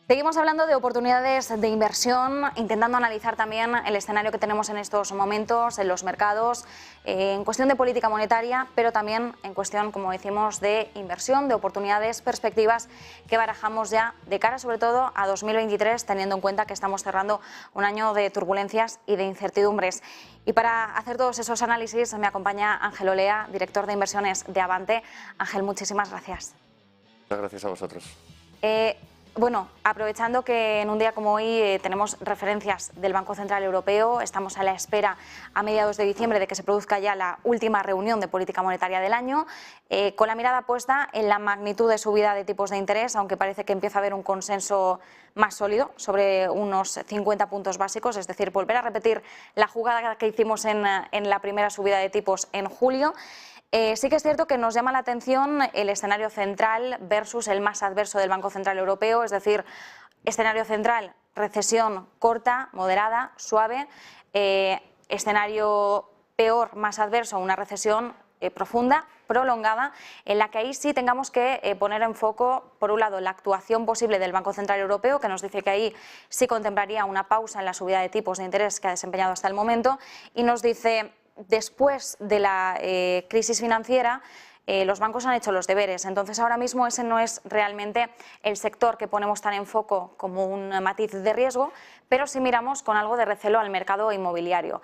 Seguimos hablando de oportunidades de inversión, intentando analizar también el escenario que tenemos en estos momentos, en los mercados, en cuestión de política monetaria, pero también en cuestión, como decimos, de inversión, de oportunidades, perspectivas que barajamos ya de cara sobre todo a 2023, teniendo en cuenta que estamos cerrando un año de turbulencias y de incertidumbres. Y para hacer todos esos análisis me acompaña Ángel Olea, director de inversiones de Avante. Ángel, muchísimas gracias. Muchas gracias a vosotros. Bueno, aprovechando que en un día como hoy tenemos referencias del Banco Central Europeo, estamos a la espera a mediados de diciembre de que se produzca ya la última reunión de política monetaria del año, con la mirada puesta en la magnitud de subida de tipos de interés, aunque parece que empieza a haber un consenso más sólido sobre unos 50 puntos básicos, es decir, volver a repetir la jugada que hicimos en la primera subida de tipos en julio. Sí que es cierto que nos llama la atención el escenario central versus el más adverso del Banco Central Europeo, es decir, escenario central, recesión corta, moderada, suave, escenario peor, más adverso, una recesión profunda, prolongada, en la que ahí sí tengamos que poner en foco, por un lado, la actuación posible del Banco Central Europeo, que nos dice que ahí sí contemplaría una pausa en la subida de tipos de interés que ha desempeñado hasta el momento, y nos dice, después de la crisis financiera, los bancos han hecho los deberes. Entonces, ahora mismo ese no es realmente el sector que ponemos tan en foco como un matiz de riesgo, pero sí miramos con algo de recelo al mercado inmobiliario.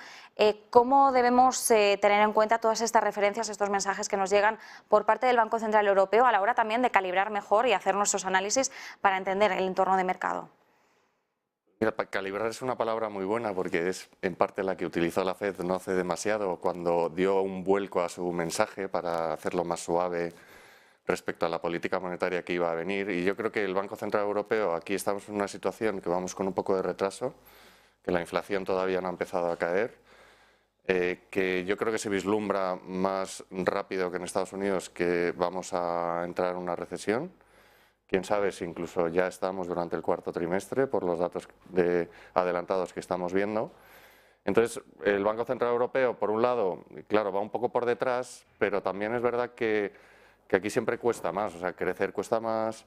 ¿Cómo debemos tener en cuenta todas estas referencias, estos mensajes que nos llegan por parte del Banco Central Europeo a la hora también de calibrar mejor y hacer nuestros análisis para entender el entorno de mercado? Mira, calibrar es una palabra muy buena porque es en parte la que utilizó la FED no hace demasiado cuando dio un vuelco a su mensaje para hacerlo más suave respecto a la política monetaria que iba a venir. Y yo creo que el Banco Central Europeo, aquí estamos en una situación que vamos con un poco de retraso, que la inflación todavía no ha empezado a caer, que yo creo que se vislumbra más rápido que en Estados Unidos que vamos a entrar en una recesión. Quién sabe si incluso ya estamos durante el cuarto trimestre por los datos adelantados que estamos viendo. Entonces, el Banco Central Europeo, por un lado, claro, va un poco por detrás, pero también es verdad que aquí siempre cuesta más, o sea, crecer cuesta más,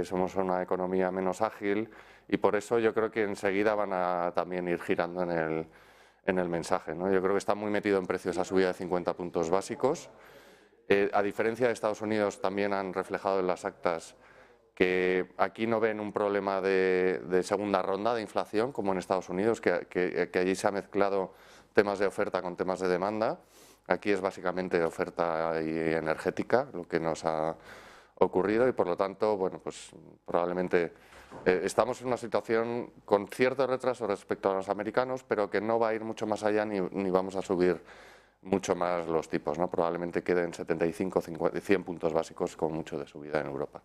somos una economía menos ágil y por eso yo creo que enseguida van a también ir girando en el mensaje, ¿no? Yo creo que está muy metido en precios a subida de 50 puntos básicos. A diferencia de Estados Unidos, también han reflejado en las actas que aquí no ven un problema de segunda ronda de inflación como en Estados Unidos, que allí se ha mezclado temas de oferta con temas de demanda. Aquí es básicamente oferta y energética lo que nos ha ocurrido y por lo tanto, bueno, pues probablemente estamos en una situación con cierto retraso respecto a los americanos, pero que no va a ir mucho más allá ni vamos a subir mucho más los tipos, ¿no? Probablemente queden 75, 50, 100 puntos básicos con mucho de subida en Europa.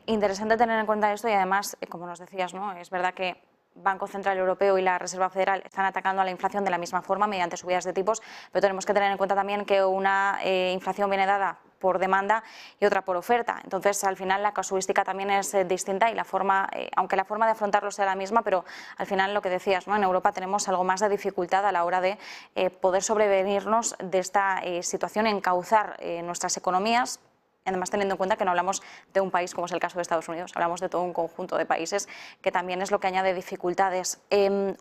Interesante tener en cuenta esto y además, como nos decías, ¿no? Es verdad que Banco Central Europeo y la Reserva Federal están atacando a la inflación de la misma forma mediante subidas de tipos, pero tenemos que tener en cuenta también que una inflación viene dada por demanda y otra por oferta. Entonces, al final la casuística también es distinta y la forma, aunque la forma de afrontarlo sea la misma, pero al final lo que decías, ¿no? En Europa tenemos algo más de dificultad a la hora de poder sobrevenirnos de esta situación, encauzar nuestras economías. Además, teniendo en cuenta que no hablamos de un país como es el caso de Estados Unidos, hablamos de todo un conjunto de países que también es lo que añade dificultades.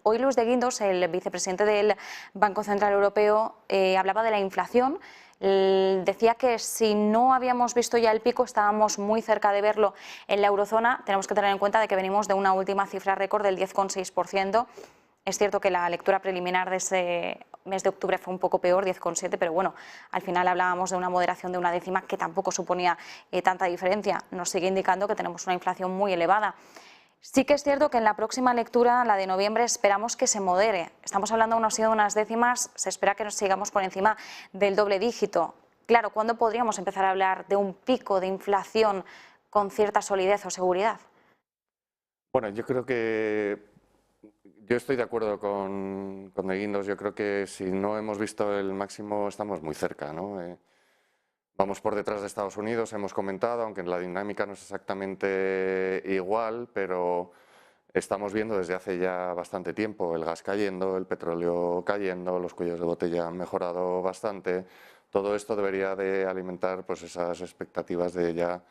Hoy Luis de Guindos, el vicepresidente del Banco Central Europeo, hablaba de la inflación. Decía que si no habíamos visto ya el pico, estábamos muy cerca de verlo en la eurozona. Tenemos que tener en cuenta de que venimos de una última cifra récord del 10,6%. Es cierto que la lectura preliminar de ese mes de octubre fue un poco peor, 10,7, pero bueno, al final hablábamos de una moderación de una décima que tampoco suponía tanta diferencia. Nos sigue indicando que tenemos una inflación muy elevada. Sí que es cierto que en la próxima lectura, la de noviembre, esperamos que se modere. Estamos hablando de unas décimas, se espera que nos sigamos por encima del doble dígito. Claro, ¿cuándo podríamos empezar a hablar de un pico de inflación con cierta solidez o seguridad? Bueno, yo creo que yo estoy de acuerdo con De Guindos. Yo creo que si no hemos visto el máximo estamos muy cerca, ¿no? Vamos por detrás de Estados Unidos, hemos comentado, aunque la dinámica no es exactamente igual, pero estamos viendo desde hace ya bastante tiempo el gas cayendo, el petróleo cayendo, los cuellos de botella han mejorado bastante. Todo esto debería de alimentar pues esas expectativas de ya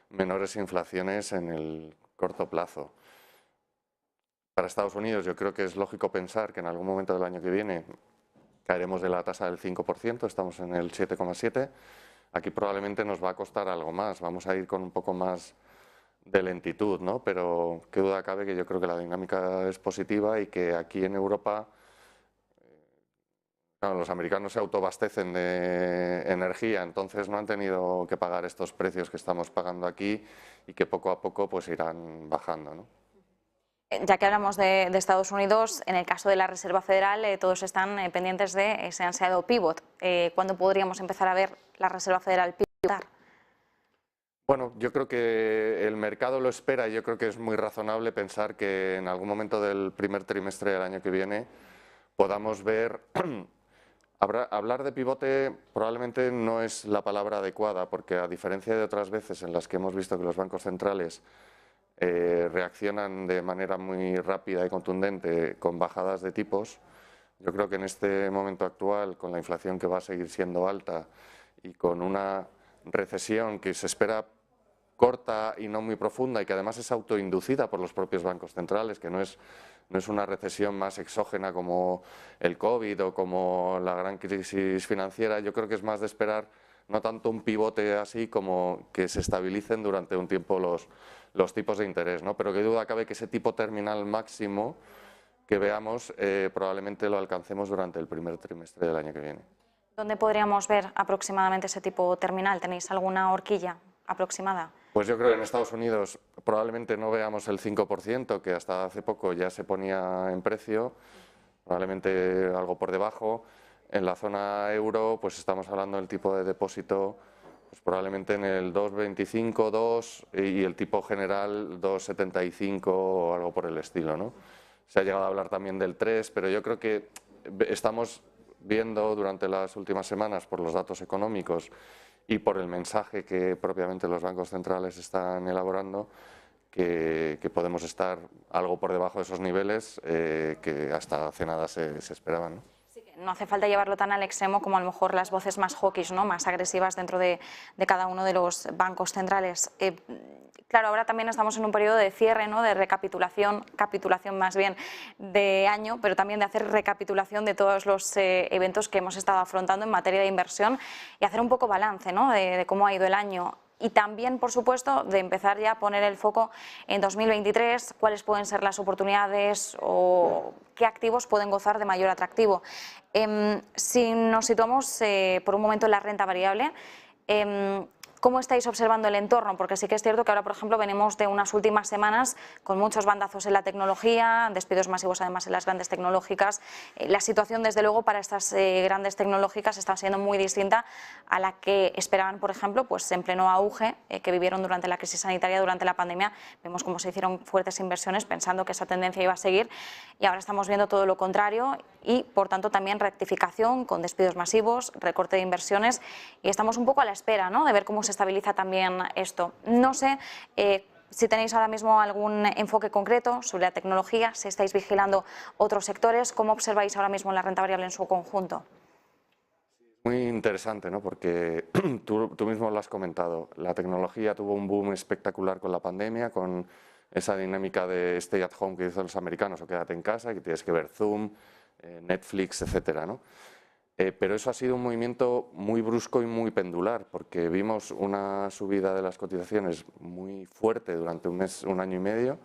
menores inflaciones en el corto plazo. Para Estados Unidos yo creo que es lógico pensar que en algún momento del año que viene caeremos de la tasa del 5%, estamos en el 7,7%. Aquí probablemente nos va a costar algo más, vamos a ir con un poco más de lentitud, ¿no? Pero qué duda cabe que yo creo que la dinámica es positiva y que aquí en Europa, claro, los americanos se autoabastecen de energía, entonces no han tenido que pagar estos precios que estamos pagando aquí y que poco a poco pues irán bajando, ¿no? Ya que hablamos de Estados Unidos, en el caso de la Reserva Federal, todos están pendientes de ese ansiado pivot. ¿Cuándo podríamos empezar a ver la Reserva Federal pivotar? Bueno, yo creo que el mercado lo espera y yo creo que es muy razonable pensar que en algún momento del primer trimestre del año que viene podamos ver. Hablar de pivote probablemente no es la palabra adecuada, porque a diferencia de otras veces en las que hemos visto que los bancos centrales reaccionan de manera muy rápida y contundente con bajadas de tipos, yo creo que en este momento actual, con la inflación que va a seguir siendo alta y con una recesión que se espera corta y no muy profunda y que además es autoinducida por los propios bancos centrales, que no es una recesión más exógena como el COVID o como la gran crisis financiera, yo creo que es más de esperar no tanto un pivote así como que se estabilicen durante un tiempo los tipos de interés, ¿no? Pero qué duda cabe que ese tipo terminal máximo que veamos probablemente lo alcancemos durante el primer trimestre del año que viene. ¿Dónde podríamos ver aproximadamente ese tipo terminal? ¿Tenéis alguna horquilla aproximada? Pues yo creo que en Estados Unidos probablemente no veamos el 5%, que hasta hace poco ya se ponía en precio, probablemente algo por debajo. En la zona euro, pues estamos hablando del tipo de depósito, pues probablemente en el 2,25, 2 y el tipo general 2,75 o algo por el estilo, ¿no? Se ha llegado a hablar también del 3, pero yo creo que estamos viendo durante las últimas semanas por los datos económicos y por el mensaje que propiamente los bancos centrales están elaborando, que podemos estar algo por debajo de esos niveles que hasta hace nada se esperaban, ¿no? Sí, que no hace falta llevarlo tan al extremo como a lo mejor las voces más hawkish, ¿no? Más agresivas dentro de cada uno de los bancos centrales. Claro, ahora también estamos en un periodo de cierre, ¿no? De capitulación más bien de año, pero también de hacer recapitulación de todos los eventos que hemos estado afrontando en materia de inversión y hacer un poco balance, ¿no? de cómo ha ido el año. Y también, por supuesto, de empezar ya a poner el foco en 2023, cuáles pueden ser las oportunidades o qué activos pueden gozar de mayor atractivo. Si nos situamos por un momento en la renta variable, ¿cómo estáis observando el entorno? Porque sí que es cierto que ahora, por ejemplo, venimos de unas últimas semanas con muchos bandazos en la tecnología, despidos masivos además en las grandes tecnológicas. La situación, desde luego, para estas grandes tecnológicas está siendo muy distinta a la que esperaban, por ejemplo, pues en pleno auge que vivieron durante la crisis sanitaria, durante la pandemia. Vemos cómo se hicieron fuertes inversiones pensando que esa tendencia iba a seguir y ahora estamos viendo todo lo contrario y, por tanto, también rectificación con despidos masivos, recorte de inversiones y estamos un poco a la espera, ¿no? De ver cómo se estabiliza también esto. No sé si tenéis ahora mismo algún enfoque concreto sobre la tecnología, si estáis vigilando otros sectores, ¿cómo observáis ahora mismo la renta variable en su conjunto? Muy interesante, ¿no? Porque tú mismo lo has comentado, la tecnología tuvo un boom espectacular con la pandemia, con esa dinámica de stay at home que dicen los americanos o quédate en casa, que tienes que ver Zoom, Netflix, etcétera, ¿no? Pero eso ha sido un movimiento muy brusco y muy pendular, porque vimos una subida de las cotizaciones muy fuerte durante un mes, un año y medio,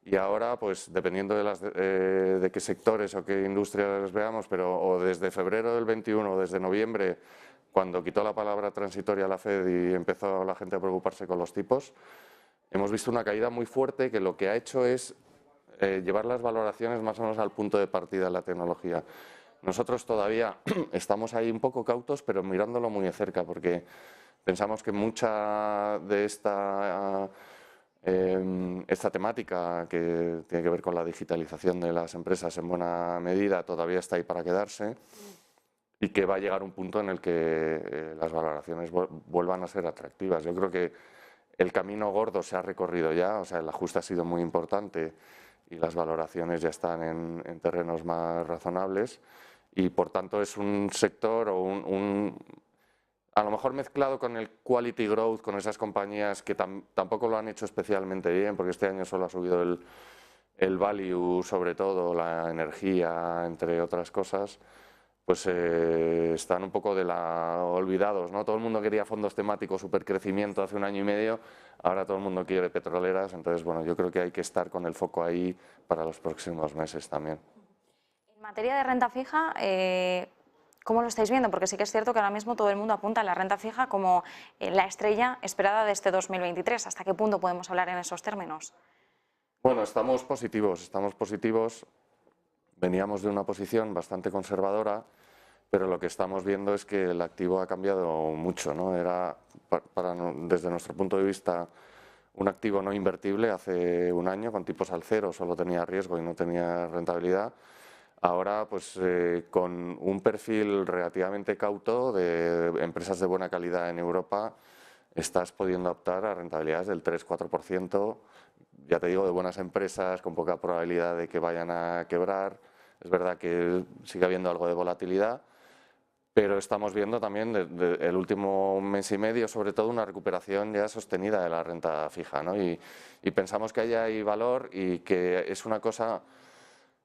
y ahora, pues dependiendo de qué sectores o qué industrias veamos, pero o desde febrero del 21 o desde noviembre, cuando quitó la palabra transitoria a la Fed y empezó la gente a preocuparse con los tipos, hemos visto una caída muy fuerte que lo que ha hecho es llevar las valoraciones más o menos al punto de partida de la tecnología. Nosotros todavía estamos ahí un poco cautos, pero mirándolo muy de cerca, porque pensamos que mucha de esta temática que tiene que ver con la digitalización de las empresas en buena medida todavía está ahí para quedarse y que va a llegar un punto en el que las valoraciones vuelvan a ser atractivas. Yo creo que el camino gordo se ha recorrido ya, o sea, el ajuste ha sido muy importante y las valoraciones ya están en terrenos más razonables y por tanto es un sector o a lo mejor mezclado con el quality growth, con esas compañías que tampoco lo han hecho especialmente bien, porque este año solo ha subido el value, sobre todo la energía, entre otras cosas, pues están un poco olvidados, ¿no? Todo el mundo quería fondos temáticos, supercrecimiento hace un año y medio, ahora todo el mundo quiere petroleras, entonces bueno, yo creo que hay que estar con el foco ahí para los próximos meses también. En materia de renta fija, ¿cómo lo estáis viendo? Porque sí que es cierto que ahora mismo todo el mundo apunta a la renta fija como la estrella esperada de este 2023. ¿Hasta qué punto podemos hablar en esos términos? Bueno, estamos positivos. Veníamos de una posición bastante conservadora, pero lo que estamos viendo es que el activo ha cambiado mucho, ¿no? Era, desde nuestro punto de vista, un activo no invertible hace un año, con tipos al cero, solo tenía riesgo y no tenía rentabilidad. Ahora, pues con un perfil relativamente cauto de empresas de buena calidad en Europa, estás pudiendo optar a rentabilidades del 3-4%, ya te digo, de buenas empresas, con poca probabilidad de que vayan a quebrar. Es verdad que sigue habiendo algo de volatilidad, pero estamos viendo también el último mes y medio, sobre todo, una recuperación ya sostenida de la renta fija, ¿no? Y pensamos que ahí hay valor y que es una cosa,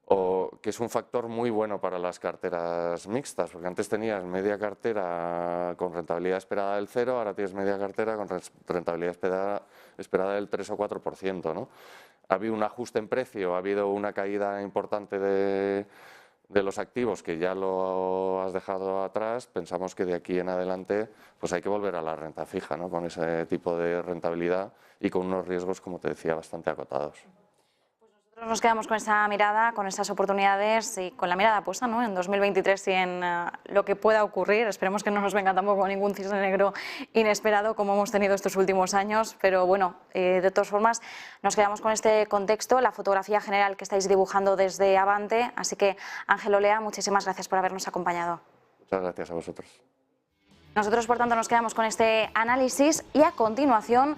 o que es un factor muy bueno para las carteras mixtas, porque antes tenías media cartera con rentabilidad esperada del 0, ahora tienes media cartera con rentabilidad esperada del 3 o 4%, ¿no? Ha habido un ajuste en precio, ha habido una caída importante de los activos que ya lo has dejado atrás. Pensamos que de aquí en adelante pues hay que volver a la renta fija, ¿no? Con ese tipo de rentabilidad y con unos riesgos, como te decía, bastante acotados. Nosotros nos quedamos con esa mirada, con esas oportunidades y con la mirada puesta, ¿no?, en 2023 y en lo que pueda ocurrir. Esperemos que no nos venga tampoco ningún cisne negro inesperado como hemos tenido estos últimos años, pero bueno, de todas formas nos quedamos con este contexto, la fotografía general que estáis dibujando desde Avante. Así que, Ángel Olea, muchísimas gracias por habernos acompañado. Muchas gracias a vosotros. Nosotros, por tanto, nos quedamos con este análisis y a continuación